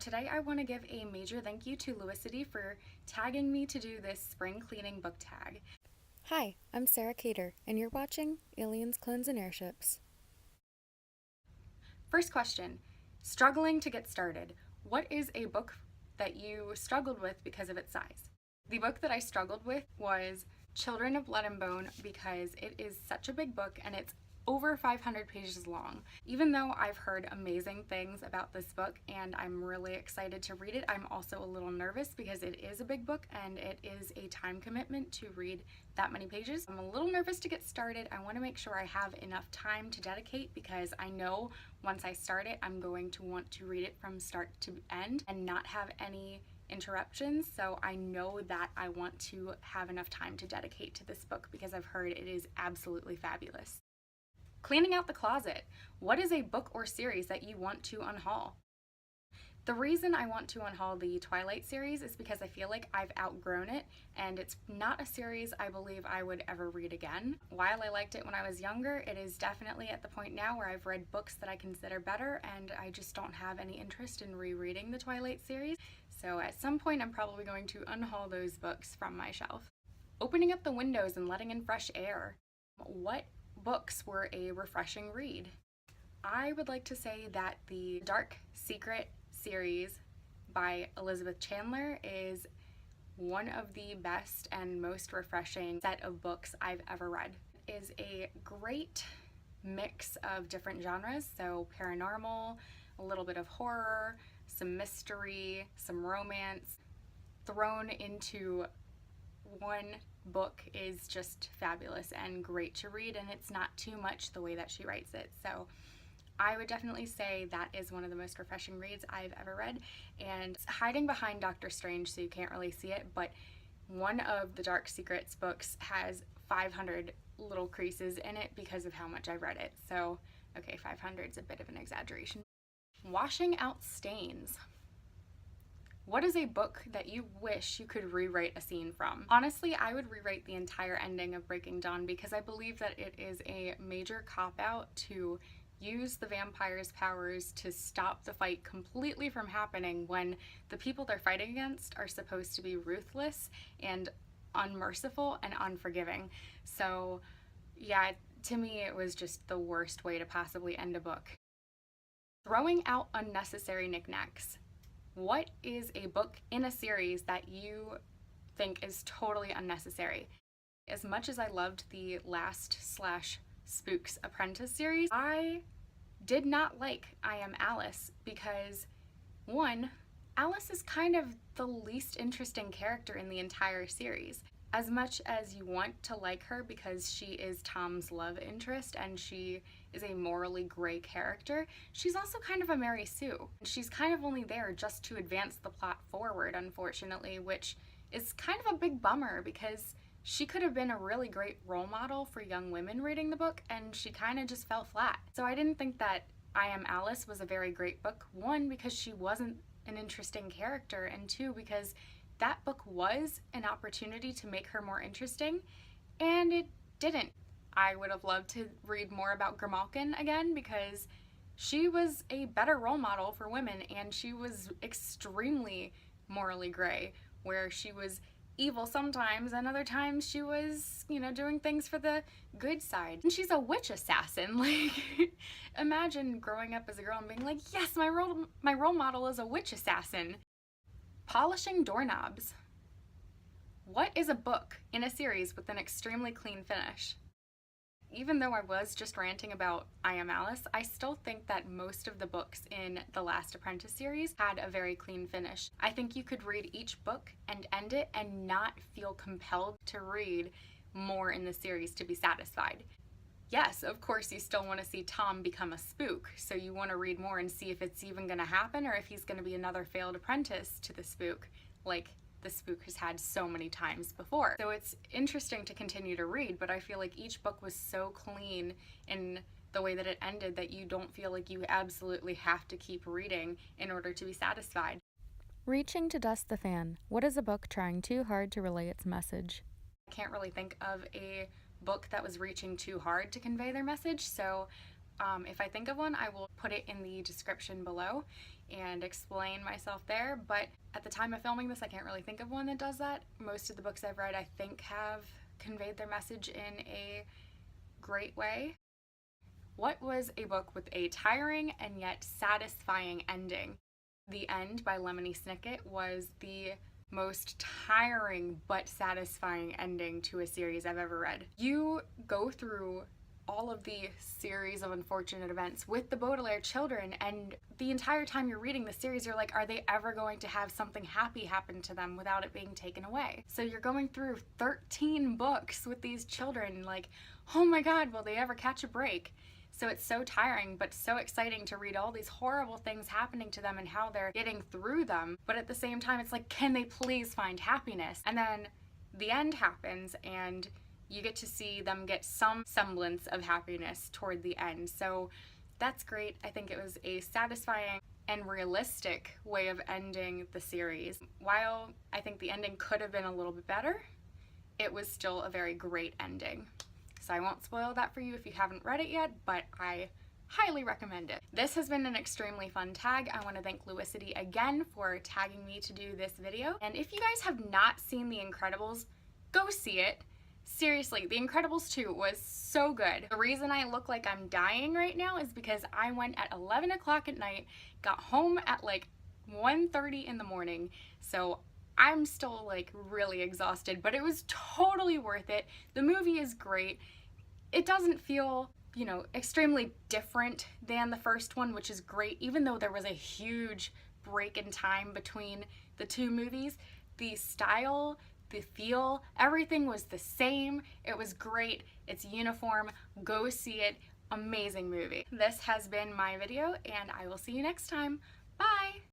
Today I want to give a major thank you to Louisity for tagging me to do this spring cleaning book tag. Hi, I'm Sarah Cater, and you're watching Aliens, Clones, and Airships. First question, struggling to get started. What is a book that you struggled with because of its size? The book that I struggled with was Children of Blood and Bone because it is such a big book and it's over 500 pages long. Even though I've heard amazing things about this book and I'm really excited to read it, I'm also a little nervous because it is a big book and it is a time commitment to read that many pages. I'm a little nervous to get started. I want to make sure I have enough time to dedicate because I know once I start it, I'm going to want to read it from start to end and not have any interruptions, so I know that I want to have enough time to dedicate to this book because I've heard it is absolutely fabulous. Cleaning out the closet. What is a book or series that you want to unhaul? The reason I want to unhaul the Twilight series is because I feel like I've outgrown it and it's not a series I believe I would ever read again. While I liked it when I was younger, it is definitely at the point now where I've read books that I consider better and I just don't have any interest in rereading the Twilight series. So at some point I'm probably going to unhaul those books from my shelf. Opening up the windows and letting in fresh air. What books were a refreshing read? I would like to say that the Dark Secret series by Elizabeth Chandler is one of the best and most refreshing set of books I've ever read. It is a great mix of different genres, so paranormal, a little bit of horror, some mystery, some romance, thrown into one book is just fabulous and great to read, and it's not too much the way that she writes it. So I would definitely say that is one of the most refreshing reads I've ever read, and it's hiding behind Doctor Strange so you can't really see it, but one of the Dark Secrets books has 500 little creases in it because of how much I've read it. So okay, 500 is a bit of an exaggeration. Washing out stains. What is a book that you wish you could rewrite a scene from? Honestly, I would rewrite the entire ending of Breaking Dawn because I believe that it is a major cop-out to use the vampire's powers to stop the fight completely from happening when the people they're fighting against are supposed to be ruthless and unmerciful and unforgiving. So yeah, to me it was just the worst way to possibly end a book. Throwing out unnecessary knickknacks. What is a book in a series that you think is totally unnecessary? As much as I loved the Last/Spooks Apprentice series, I did not like I Am Alice because, one, Alice is kind of the least interesting character in the entire series. As much as you want to like her because she is Tom's love interest and she is a morally gray character, she's also kind of a Mary Sue. She's kind of only there just to advance the plot forward, unfortunately, which is kind of a big bummer because she could have been a really great role model for young women reading the book and she kind of just fell flat. So I didn't think that I Am Alice was a very great book, one, because she wasn't an interesting character, and two, because that book was an opportunity to make her more interesting, and it didn't. I would have loved to read more about Grimalkin again because she was a better role model for women and she was extremely morally gray, where she was evil sometimes and other times she was, doing things for the good side. And she's a witch assassin. Like, imagine growing up as a girl and being like, yes, my role model is a witch assassin. Polishing doorknobs. What is a book in a series with an extremely clean finish? Even though I was just ranting about I Am Alice, I still think that most of the books in the Last Apprentice series had a very clean finish. I think you could read each book and end it and not feel compelled to read more in the series to be satisfied. Yes, of course you still want to see Tom become a spook, so you want to read more and see if it's even going to happen or if he's going to be another failed apprentice to the spook, like the spook has had so many times before. So it's interesting to continue to read, but I feel like each book was so clean in the way that it ended that you don't feel like you absolutely have to keep reading in order to be satisfied. Reaching to dust the fan. What is a book trying too hard to relay its message? I can't really think of a book that was reaching too hard to convey their message, so If I think of one, I will put it in the description below and explain myself there, but at the time of filming this, I can't really think of one that does that. Most of the books I've read, I think, have conveyed their message in a great way. What was a book with a tiring and yet satisfying ending? The End by Lemony Snicket was the most tiring but satisfying ending to a series I've ever read. You go through all of the series of unfortunate events with the Baudelaire children, and the entire time you're reading the series, you're like, are they ever going to have something happy happen to them without it being taken away? So you're going through 13 books with these children, like, oh my god, will they ever catch a break? So it's so tiring, but so exciting to read all these horrible things happening to them and how they're getting through them. But at the same time, it's like, can they please find happiness? And then the end happens, and you get to see them get some semblance of happiness toward the end. So that's great. I think it was a satisfying and realistic way of ending the series. While I think the ending could have been a little bit better, it was still a very great ending. So I won't spoil that for you if you haven't read it yet, but I highly recommend it. This has been an extremely fun tag. I want to thank Luicity again for tagging me to do this video. And if you guys have not seen The Incredibles, go see it. Seriously, The Incredibles 2 was so good. The reason I look like I'm dying right now is because I went at 11 o'clock at night, got home at like 1:30 in the morning, so I'm still like really exhausted, but it was totally worth it. The movie is great. It doesn't feel, you know, extremely different than the first one, which is great, even though there was a huge break in time between the two movies. The style, the feel, everything was the same. It was great. It's uniform. Go see it. Amazing movie. This has been my video, and I will see you next time. Bye!